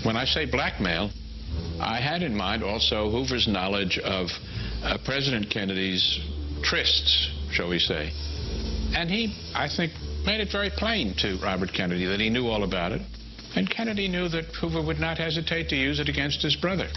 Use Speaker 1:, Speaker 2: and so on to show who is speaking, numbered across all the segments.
Speaker 1: When I say blackmail, I had in mind also Hoover's knowledge of President Kennedy's trysts, shall we say. And he, I think, made it very plain to Robert Kennedy that he knew all about it. And Kennedy knew that Hoover would not hesitate to use it against his brother.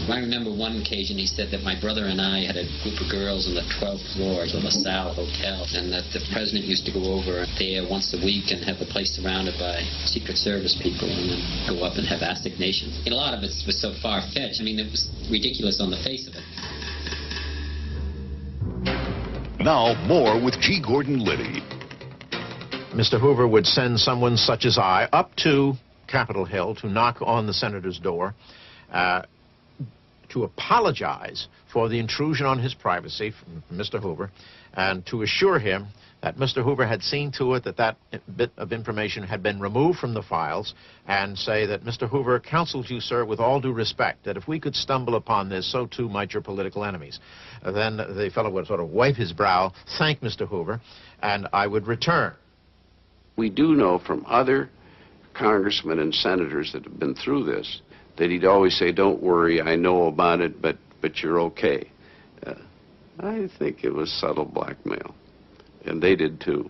Speaker 2: I remember one occasion he said that my brother and I had a group of girls on the 12th floor of the LaSalle Hotel, and that the president used to go over there once a week and have the place surrounded by Secret Service people and then go up and have assignation. And a lot of it was so far-fetched. I mean, it was ridiculous on the face of it.
Speaker 3: Now, more with G. Gordon Liddy.
Speaker 4: Mr. Hoover would send someone such as I up to Capitol Hill to knock on the senator's door, to apologize for the intrusion on his privacy from Mr. Hoover, and to assure him that Mr. Hoover had seen to it that that bit of information had been removed from the files, and say that Mr. Hoover counsels you, sir, with all due respect, that if we could stumble upon this, so too might your political enemies. Then the fellow would sort of wipe his brow, thank Mr. Hoover, and I would return.
Speaker 5: We do know from other congressmen and senators that have been through this that he'd always say, don't worry, I know about it, but you're okay. I think it was subtle blackmail, and they did too.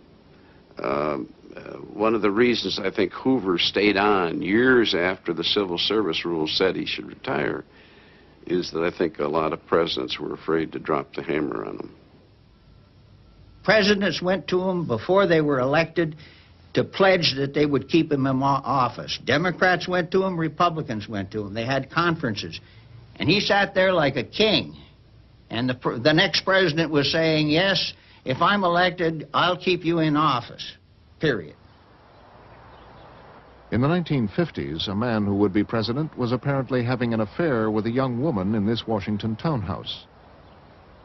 Speaker 5: One of the reasons I think Hoover stayed on years after the civil service rules said he should retire is that I think a lot of presidents were afraid to drop the hammer on him.
Speaker 6: Presidents went to him before they were elected to pledge that they would keep him in office. Democrats went to him, Republicans went to him. They had conferences. And he sat there like a king. And the next president was saying, yes, if I'm elected, I'll keep you in office, period.
Speaker 7: In the 1950s, a man who would be president was apparently having an affair with a young woman in this Washington townhouse.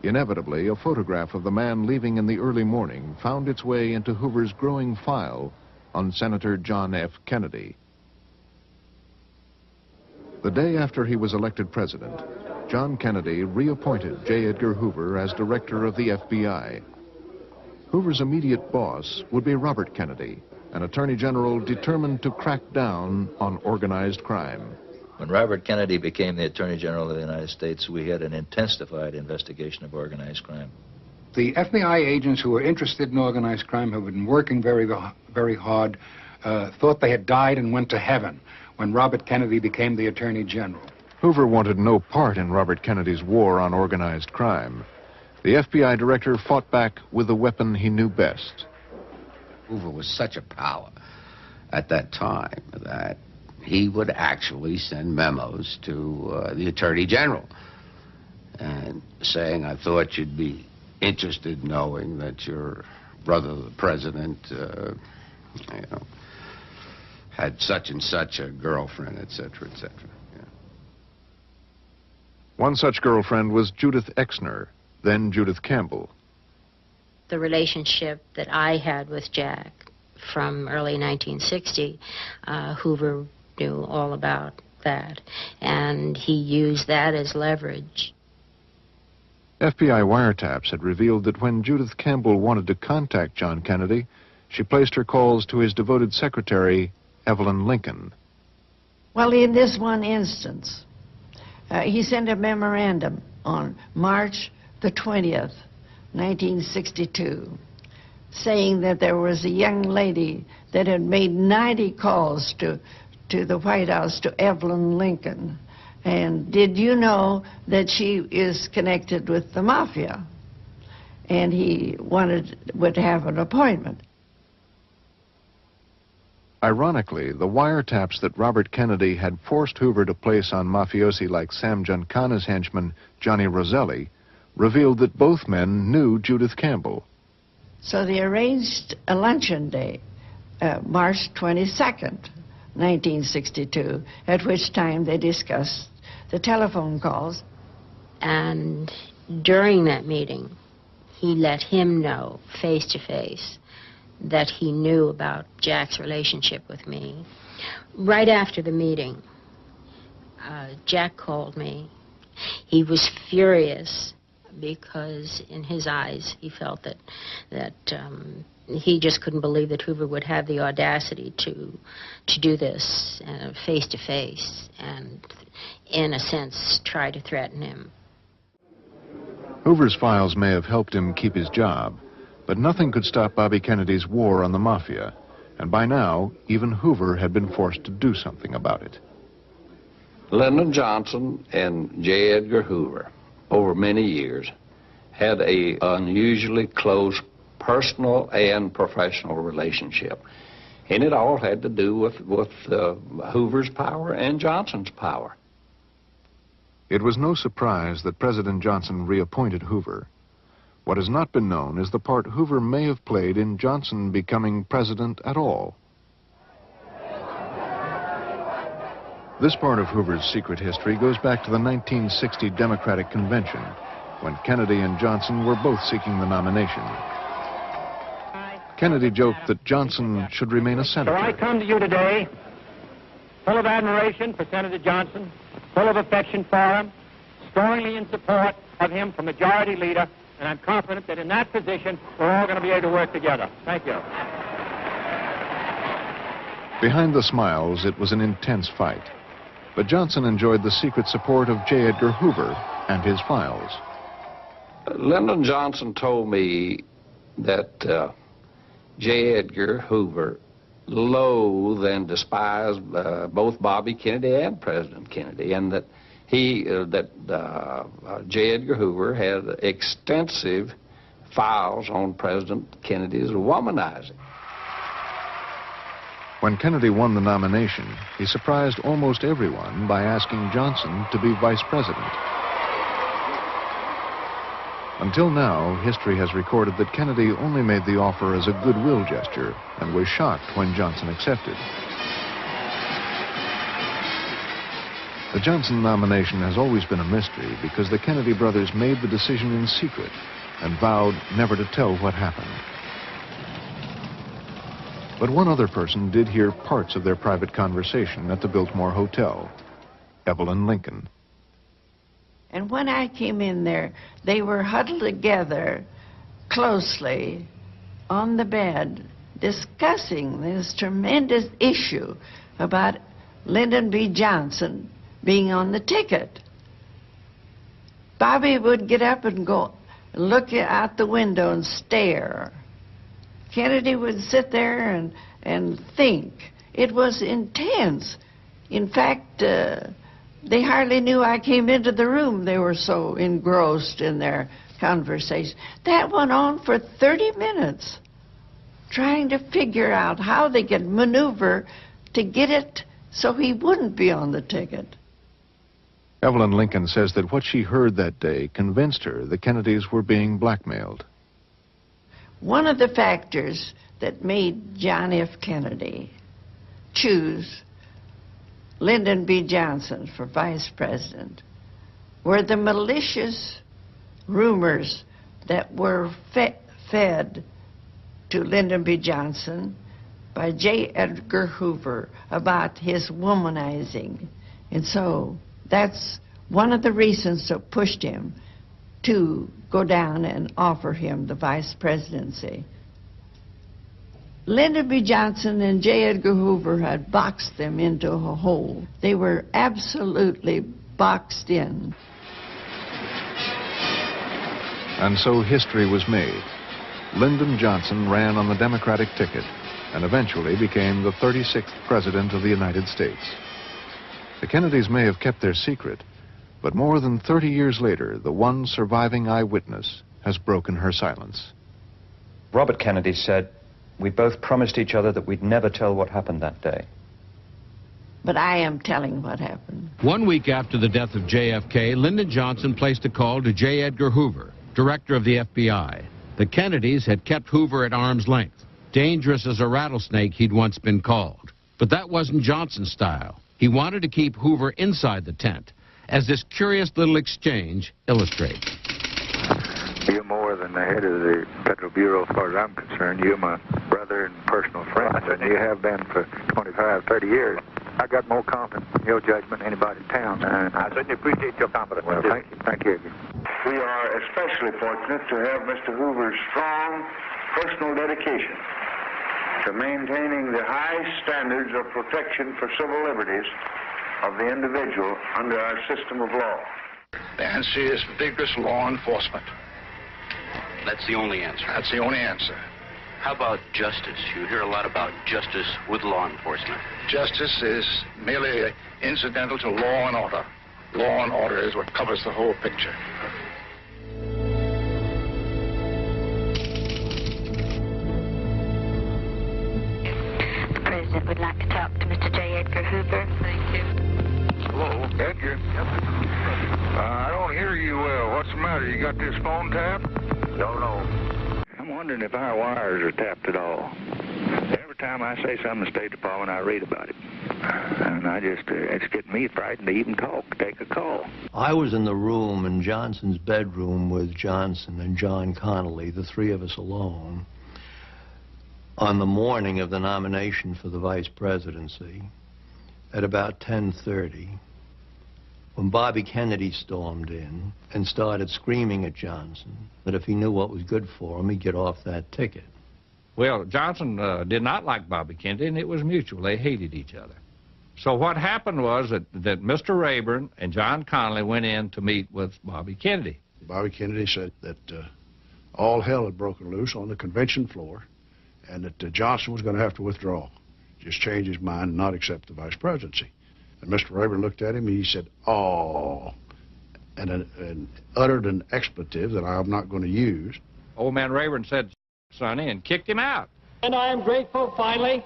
Speaker 7: Inevitably, a photograph of the man leaving in the early morning found its way into Hoover's growing file on Senator John F. Kennedy. The day after he was elected president, John Kennedy reappointed J. Edgar Hoover as director of the FBI. Hoover's immediate boss would be Robert Kennedy, an attorney general determined to crack down on organized crime.
Speaker 8: When Robert Kennedy became the Attorney General of the United States, we had an intensified investigation of organized crime.
Speaker 9: The FBI agents who were interested in organized crime, who had been working very, very hard, thought they had died and went to heaven when Robert Kennedy became the Attorney General.
Speaker 7: Hoover wanted no part in Robert Kennedy's war on organized crime. The FBI director fought back with the weapon he knew best.
Speaker 10: Hoover was such a power at that time that he would actually send memos to the Attorney General and saying, I thought you'd be interested knowing that your brother, the president, had such and such a girlfriend, etc., etc. Yeah.
Speaker 7: One such girlfriend was Judith Exner, then Judith Campbell.
Speaker 11: The relationship that I had with Jack from early 1960, Hoover knew all about that, and he used that as leverage.
Speaker 7: FBI wiretaps had revealed that when Judith Campbell wanted to contact John Kennedy, she placed her calls to his devoted secretary, Evelyn Lincoln.
Speaker 12: Well, in this one instance, he sent a memorandum on March the 20th, 1962, saying that there was a young lady that had made 90 calls to the White House, to Evelyn Lincoln. And did you know that she is connected with the mafia? And he would have an appointment.
Speaker 7: Ironically, the wiretaps that Robert Kennedy had forced Hoover to place on mafiosi like Sam Giancana's henchman, Johnny Roselli, revealed that both men knew Judith Campbell.
Speaker 12: So they arranged a luncheon day, March 22nd, 1962, at which time they discussed the telephone calls.
Speaker 11: And during that meeting, he let him know, face to face, that he knew about Jack's relationship with me. Right after the meeting, Jack called me. He was furious because in his eyes he felt that he just couldn't believe that Hoover would have the audacity to do this face to face and, in a sense, try to threaten him.
Speaker 7: Hoover's files may have helped him keep his job, but nothing could stop Bobby Kennedy's war on the mafia, and by now, even Hoover had been forced to do something about it.
Speaker 5: Lyndon Johnson and J. Edgar Hoover, over many years, had an unusually close personal and professional relationship. And it all had to do with Hoover's power and Johnson's power.
Speaker 7: It was no surprise that President Johnson reappointed Hoover. What has not been known is the part Hoover may have played in Johnson becoming president at all. This part of Hoover's secret history goes back to the 1960 Democratic Convention, when Kennedy and Johnson were both seeking the nomination. Kennedy joked that Johnson should remain a senator.
Speaker 13: So I come to you today full of admiration for Senator Johnson, full of affection for him, strongly in support of him for majority leader, and I'm confident that in that position we're all going to be able to work together. Thank you.
Speaker 7: Behind the smiles, it was an intense fight. But Johnson enjoyed the secret support of J. Edgar Hoover and his files.
Speaker 5: Lyndon Johnson told me that J. Edgar Hoover loathed and despised both Bobby Kennedy and President Kennedy, and that J. Edgar Hoover had extensive files on President Kennedy's womanizing.
Speaker 7: When Kennedy won the nomination, he surprised almost everyone by asking Johnson to be vice president. Until now, history has recorded that Kennedy only made the offer as a goodwill gesture and was shocked when Johnson accepted. The Johnson nomination has always been a mystery because the Kennedy brothers made the decision in secret and vowed never to tell what happened. But one other person did hear parts of their private conversation at the Biltmore Hotel, Evelyn Lincoln.
Speaker 12: And when I came in there, they were huddled together closely on the bed discussing this tremendous issue about Lyndon B. Johnson being on the ticket. Bobby would get up and go look out the window and stare. Kennedy would sit there and think. It was intense. In fact, they hardly knew I came into the room. They were so engrossed in their conversation. That went on for 30 minutes, trying to figure out how they could maneuver to get it so he wouldn't be on the ticket.
Speaker 7: Evelyn Lincoln says that what she heard that day convinced her the Kennedys were being blackmailed.
Speaker 12: One of the factors that made John F. Kennedy choose Lyndon B. Johnson for vice president were the malicious rumors that were fed to Lyndon B. Johnson by J. Edgar Hoover about his womanizing. And so that's one of the reasons that pushed him to go down and offer him the vice presidency. Lyndon B. Johnson and J. Edgar Hoover had boxed them into a hole. They were absolutely boxed in.
Speaker 7: And so history was made. Lyndon Johnson ran on the Democratic ticket and eventually became the 36th President of the United States. The Kennedys may have kept their secret, but more than 30 years later, the one surviving eyewitness has broken her silence.
Speaker 14: Robert Kennedy said, "We both promised each other that we'd never tell what happened that day."
Speaker 12: But I am telling what happened.
Speaker 15: 1 week after the death of JFK, Lyndon Johnson placed a call to J. Edgar Hoover, director of the FBI. The Kennedys had kept Hoover at arm's length. Dangerous as a rattlesnake, he'd once been called. But that wasn't Johnson's style. He wanted to keep Hoover inside the tent, as this curious little exchange illustrates.
Speaker 16: You're more than the head of the Federal Bureau as far as I'm concerned. You're my brother and personal friend, and you have been for 25, 30 years. I got more confidence in your judgment than anybody in town. And I certainly appreciate your confidence. Well, thank you. Thank you.
Speaker 17: We are especially fortunate to have Mr. Hoover's strong personal dedication to maintaining the high standards of protection for civil liberties of the individual under our system of law.
Speaker 18: The answer is vigorous law enforcement.
Speaker 19: That's the only answer.
Speaker 18: That's the only answer.
Speaker 19: How about justice? You hear a lot about justice with law enforcement.
Speaker 18: Justice is merely incidental to law and order. Law and order is what covers the whole picture.
Speaker 20: The President would like to talk to Mr. J. Edgar Hoover. Thank you.
Speaker 16: Hello, Edgar.
Speaker 17: I don't hear you well. What's the matter? You got this phone tapped?
Speaker 16: No.
Speaker 17: I'm wondering if our wires are tapped at all. Every time I say something in the State Department, I read about it. And it's getting me frightened to even take a call.
Speaker 21: I was in the room in Johnson's bedroom with Johnson and John Connally, the three of us alone, on the morning of the nomination for the vice presidency at about 10:30, when Bobby Kennedy stormed in and started screaming at Johnson that if he knew what was good for him, he'd get off that ticket.
Speaker 22: Well, Johnson did not like Bobby Kennedy, and it was mutual. They hated each other. So what happened was that Mr. Rayburn and John Connally went in to meet with Bobby Kennedy.
Speaker 23: Bobby Kennedy said that all hell had broken loose on the convention floor and that Johnson was going to have to withdraw, just change his mind and not accept the vice presidency. And Mr. Rayburn looked at him and he said, "Oh," and uttered an expletive that I'm not going to use.
Speaker 22: Old man Rayburn said, "Sonny," and kicked him out.
Speaker 13: And I am grateful, finally,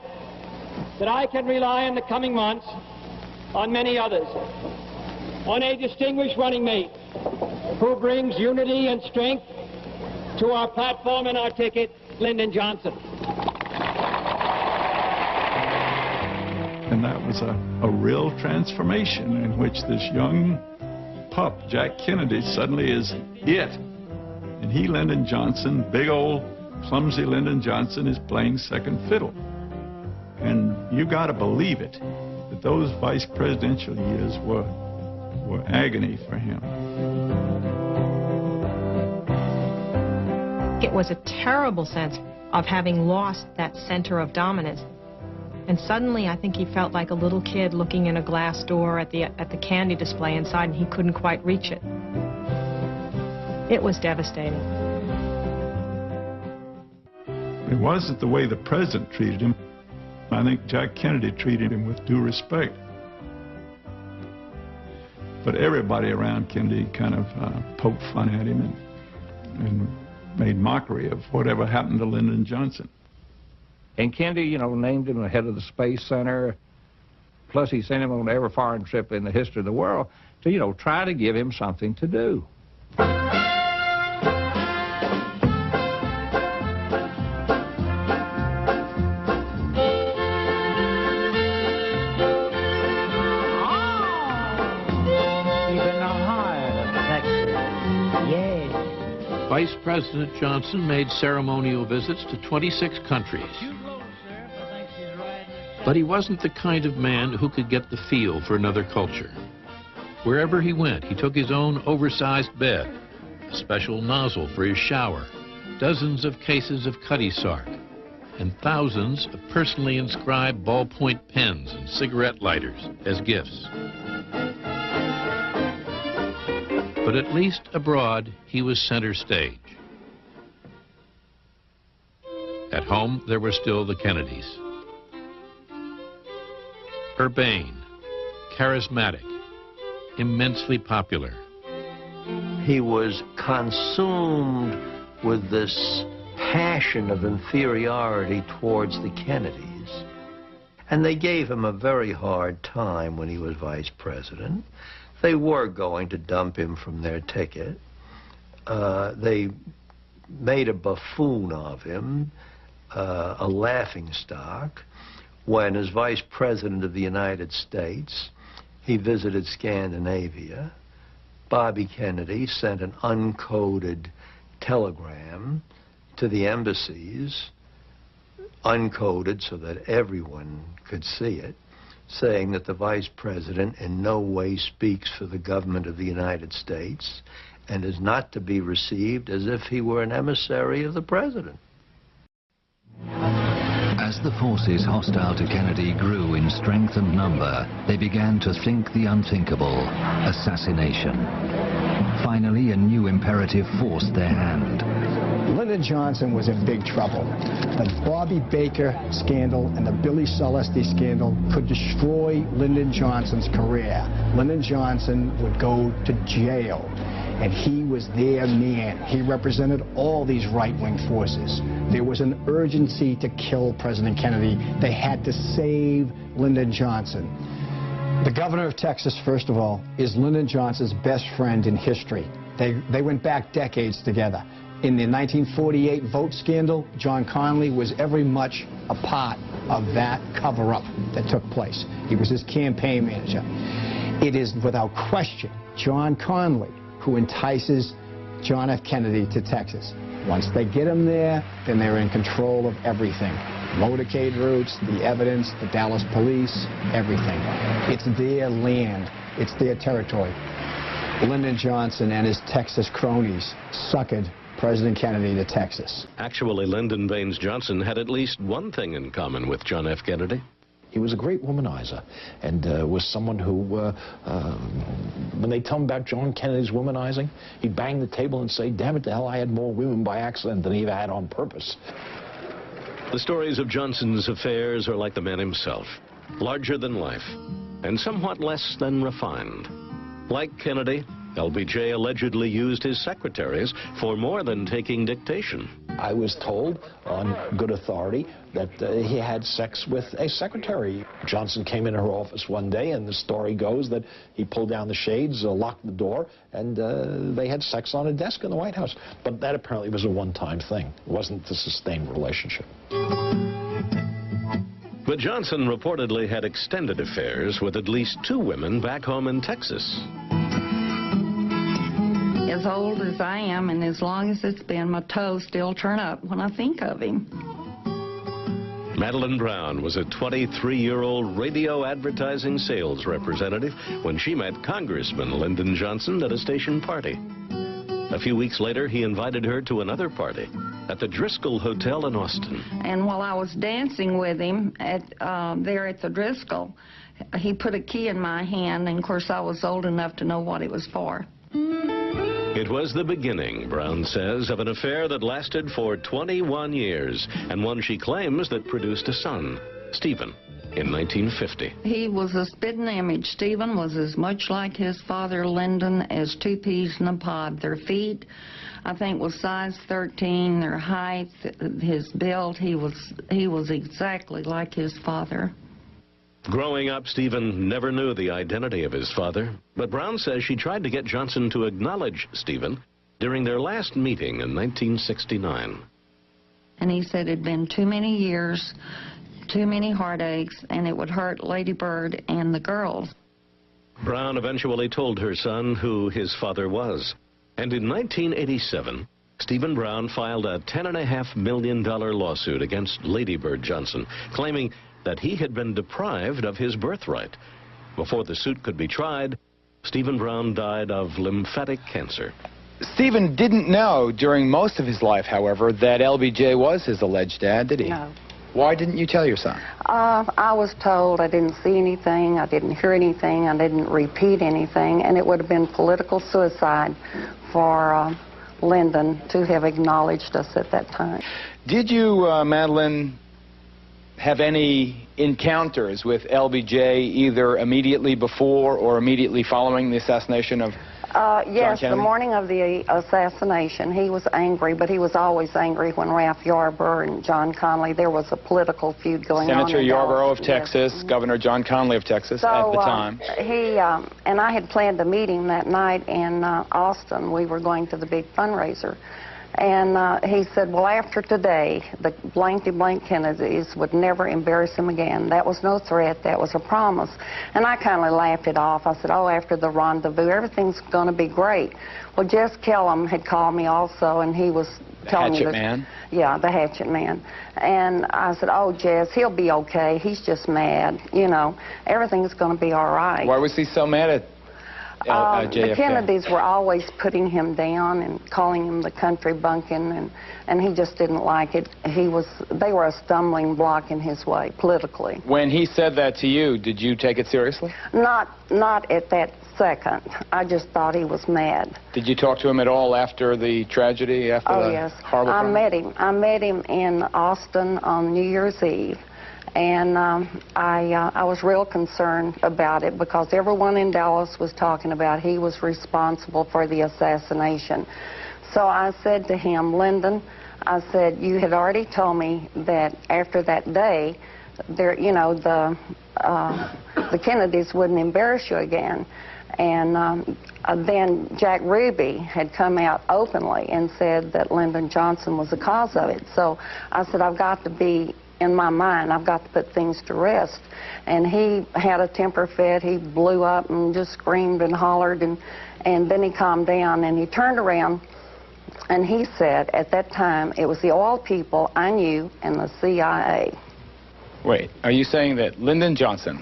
Speaker 13: that I can rely in the coming months on many others, on a distinguished running mate who brings unity and strength to our platform and our ticket, Lyndon Johnson.
Speaker 24: And that was a real transformation in which this young pup, Jack Kennedy, suddenly is it. And he, Lyndon Johnson, big old clumsy Lyndon Johnson, is playing second fiddle. And you got to believe it, that those vice presidential years were agony for him.
Speaker 25: It was a terrible sense of having lost that center of dominance. And suddenly, I think he felt like a little kid looking in a glass door at the candy display inside, and he couldn't quite reach it. It was devastating.
Speaker 24: It wasn't the way the president treated him. I think Jack Kennedy treated him with due respect. But everybody around Kennedy kind of poked fun at him and made mockery of whatever happened to Lyndon Johnson.
Speaker 22: And Kennedy, you know, named him the head of the Space Center. Plus, he sent him on every foreign trip in the history of the world to, you know, try to give him something to do.
Speaker 15: Vice President Johnson made ceremonial visits to 26 countries. But he wasn't the kind of man who could get the feel for another culture. Wherever he went, he took his own oversized bed, a special nozzle for his shower, dozens of cases of Cutty Sark, and thousands of personally inscribed ballpoint pens and cigarette lighters as gifts. But at least abroad, he was center stage. At home, there were still the Kennedys. Urbane, charismatic, immensely popular.
Speaker 21: He was consumed with this passion of inferiority towards the Kennedys. And they gave him a very hard time when he was vice president. They were going to dump him from their ticket. They made a buffoon of him, a laughingstock. When, as Vice President of the United States, he visited Scandinavia, Bobby Kennedy sent an uncoded telegram to the embassies, uncoded so that everyone could see it, saying that the Vice President in no way speaks for the government of the United States and is not to be received as if he were an emissary of the President.
Speaker 1: As the forces hostile to Kennedy grew in strength and number, they began to think the unthinkable: assassination. Finally, a new imperative forced their hand.
Speaker 2: Lyndon Johnson was in big trouble. The Bobby Baker scandal and the Billy Celeste scandal could destroy Lyndon Johnson's career. Lyndon Johnson would go to jail, and he was their man. He represented all these right-wing forces. There was an urgency to kill President Kennedy. They had to save Lyndon Johnson. The governor of Texas, first of all, is Lyndon Johnson's best friend in history. They went back decades together. In the 1948 vote scandal, John Connally was every much a part of that cover-up that took place. He was his campaign manager. It is, without question, John Connally who entices John F. Kennedy to Texas. Once they get him there, then they're in control of everything. Motorcade routes, the evidence, the Dallas police, everything. It's their land. It's their territory. Lyndon Johnson and his Texas cronies suckered President Kennedy to Texas.
Speaker 3: Actually, Lyndon Baines Johnson had at least one thing in common with John F. Kennedy.
Speaker 4: He was a great womanizer, and was someone who, when they tell him about John Kennedy's womanizing, he'd bang the table and say, damn it to hell, I had more women by accident than he had on purpose.
Speaker 3: The stories of Johnson's affairs are like the man himself, larger than life, and somewhat less than refined. Like Kennedy, LBJ allegedly used his secretaries for more than taking dictation.
Speaker 4: I was told on good authority that he had sex with a secretary. Johnson came into her office one day, and the story goes that he pulled down the shades, locked the door, and they had sex on a desk in the White House. But that apparently was a one-time thing. It wasn't a sustained relationship.
Speaker 3: But Johnson reportedly had extended affairs with at least 2 women back home in Texas.
Speaker 6: As old as I am and as long as it's been, my toes still turn up when I think of him.
Speaker 3: Madeline Brown was a 23-year-old radio advertising sales representative when she met Congressman Lyndon Johnson at a station party. A few weeks later, he invited her to another party at the Driscoll Hotel in Austin.
Speaker 6: And while I was dancing with him there at the Driscoll, he put a key in my hand, and of course I was old enough to know what it was for.
Speaker 3: It was the beginning, Brown says, of an affair that lasted for 21 years, and one she claims that produced a son, Stephen, in 1950.
Speaker 6: He was a spitting image. Stephen was as much like his father, Lyndon, as 2 peas in a pod. Their feet, I think, was size 13. Their height, his build, he was exactly like his father.
Speaker 3: Growing up, Stephen never knew the identity of his father, but Brown says she tried to get Johnson to acknowledge Stephen during their last meeting in 1969.
Speaker 6: And he said it'd been too many years, too many heartaches, and it would hurt Lady Bird and the girls.
Speaker 3: Brown eventually told her son who his father was. And in 1987, Stephen Brown filed a $10.5 million lawsuit against Lady Bird Johnson, claiming that he had been deprived of his birthright. Before the suit could be tried, Stephen Brown died of lymphatic cancer.
Speaker 26: Stephen didn't know during most of his life, however, that LBJ was his alleged dad, did he?
Speaker 6: No.
Speaker 26: Why didn't you tell your son?
Speaker 6: I was told. I didn't see anything. I didn't hear anything. I didn't repeat anything. And it would have been political suicide for Lyndon to have acknowledged us at that time.
Speaker 26: Did you, Madeline, have any encounters with LBJ either immediately before or immediately following the assassination of
Speaker 6: Yes,
Speaker 26: John
Speaker 6: the
Speaker 26: Kennedy?
Speaker 6: morning of the assassination, he was angry, but he was always angry when Ralph Yarborough and John Connally, there was a political feud going on.
Speaker 26: Senator
Speaker 6: in
Speaker 26: Yarborough of
Speaker 6: Dallas.
Speaker 26: Texas,
Speaker 6: Yes.
Speaker 26: Governor John Connally of Texas at the time.
Speaker 6: He and I had planned a meeting that night in Austin. We were going to the big fundraiser. And he said, well, after today, the blank Kennedys would never embarrass him again. That was no threat. That was a promise. And I kind of laughed it off. I said, oh, after the rendezvous, everything's going to be great. Well, Jess Kellum had called me also, and he was telling me
Speaker 26: Hatchet
Speaker 6: this.
Speaker 26: man?
Speaker 6: Yeah, the hatchet man. And I said, oh, Jess, he'll be okay. He's just mad. You know, everything's going to be all right.
Speaker 26: Why was he so mad at JFK?
Speaker 6: The Kennedys were always putting him down and calling him the country bumpkin, and he just didn't like it. They were a stumbling block in his way, politically.
Speaker 26: When he said that to you, did you take it seriously?
Speaker 6: Not at that second. I just thought he was mad.
Speaker 26: Did you talk to him at all after the tragedy, after
Speaker 6: Oh,
Speaker 26: the
Speaker 6: yes.
Speaker 26: horrible crime?
Speaker 6: I met him in Austin on New Year's Eve. And I was real concerned about it because everyone in Dallas was talking about he was responsible for the assassination. So I said to him, Lyndon, I said, you had already told me that after that day, you know, the Kennedys wouldn't embarrass you again. And then Jack Ruby had come out openly and said that Lyndon Johnson was the cause of it. So I said, I've got to be, in my mind, I've got to put things to rest. And he had a temper fit. He blew up and just screamed and hollered, and then he calmed down, and he turned around, and he said at that time it was the oil people I knew and the CIA.
Speaker 26: Wait, are you saying that Lyndon Johnson,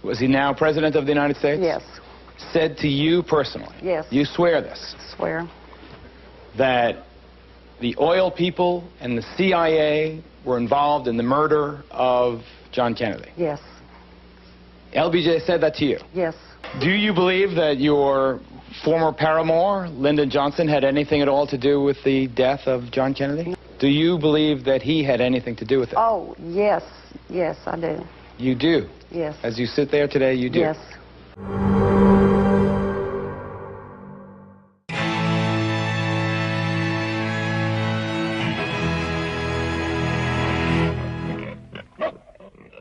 Speaker 26: was he now President of the United States?
Speaker 6: Yes.
Speaker 26: Said to you personally?
Speaker 6: Yes.
Speaker 26: You swear this?
Speaker 6: Swear.
Speaker 26: That the oil people and the CIA were involved in the murder of John Kennedy?
Speaker 6: Yes.
Speaker 26: LBJ said that to you?
Speaker 6: Yes.
Speaker 26: Do you believe that your former paramour, Lyndon Johnson, had anything at all to do with the death of John Kennedy? Do you believe that he had anything to do with it?
Speaker 6: Oh, yes. Yes, I do.
Speaker 26: You do?
Speaker 6: Yes.
Speaker 26: As you sit there today, you do?
Speaker 6: Yes.